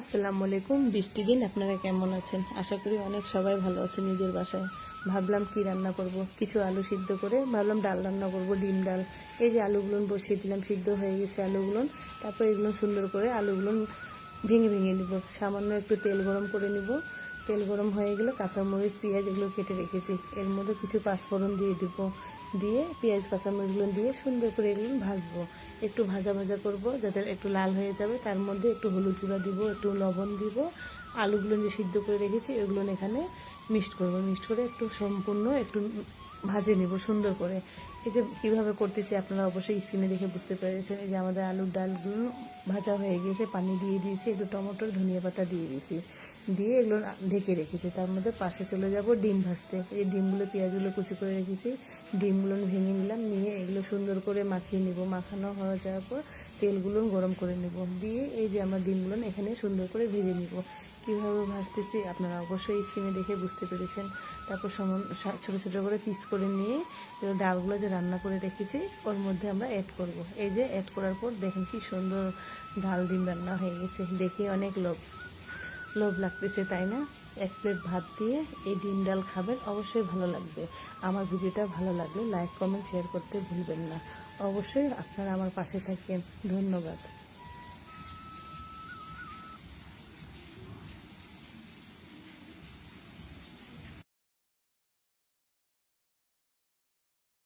আসসালামু আলাইকুম। বৃষ্টি দিন আপনারা কেমন আছেন? আশা করি অনেক সবাই ভালো আছে নিজের বাসায়। ভাবলাম কি রান্না করব, কিছু আলু সিদ্ধ করে ভাবলাম ডাল রান্না করব, ডিম ডাল। এই যে আলুগুলো বসিয়ে দিলাম, সিদ্ধ হয়ে গেছে আলুগুলো। তারপর এগুলো সুন্দর করে আলুগুলো ভেঙে ভেঙে নিব। সামান্য একটু তেল গরম করে নিব। তেল গরম হয়ে গেলে কাঁচামরিচ পেঁয়াজ এগুলো কেটে রেখেছি, এর মধ্যে কিছু পাঁচফোড়ন দিয়ে দিব। দিয়ে পেঁয়াজ কাঁচামরিচগুলো দিয়ে সুন্দর করে এগুলো ভাজবো। একটু ভাজা ভাজা করব যাতে একটু লাল হয়ে যাবে। তার মধ্যে একটু হলুদ গুঁড়া দিব, একটু লবণ দিব। আলুগুলো যে সিদ্ধ করে রেখেছি এগুলো এখানে মিক্সড করব। মিক্সড করে একটু সম্পূর্ণ একটু ভাজে নেব সুন্দর করে। এই যে কীভাবে করতেছি আপনারা অবশ্যই স্ক্রিনে দেখে বুঝতে পেরেছেন। এই যে আমাদের আলুর ডালগুলো ভাজা হয়ে গিয়েছে, পানি দিয়ে দিয়েছি, একটু টমেটোর ধনিয়া পাতা দিয়ে দিয়েছি, দিয়ে এগুলো ঢেকে রেখেছি। তার মধ্যে পাশে চলে যাব ডিম ভাজতে। এই ডিমগুলো পেঁয়াজগুলো কুচি করে রেখেছি, ডিমগুলো ভেঙে নিলাম, নিয়ে এগুলো সুন্দর করে মাখিয়ে নিব। মাখানো হয়ে যাওয়ার পর তেলগুলো গরম করে নেব, দিয়ে এই যে আমার ডিমগুলো এখানে সুন্দর করে ভেজে নিব। কীভাবে ভাজতেছি আপনারা অবশ্যই স্ক্রিনে দেখে বুঝতে পেরেছেন। তারপর ছোটো ছোটো করে পিস করে নিয়ে ডালগুলো যে রান্না করে রেখেছি ওর মধ্যে আমরা অ্যাড করব। এই যে অ্যাড করার পর দেখেন কি সুন্দর ডাল ডিম রান্না হয়ে গেছে, দেখে অনেক লোভ লাগতেছে, তাই না? এক প্লেট ভাত দিয়ে এই ডিম ডাল খাবেন, অবশ্যই ভালো লাগবে। আমার ভিডিওটা ভালো লাগলে লাইক কমেন্ট শেয়ার করতে ভুলবেন না। অবশ্যই আপনারা আমার পাশে থাকেন। ধন্যবাদ।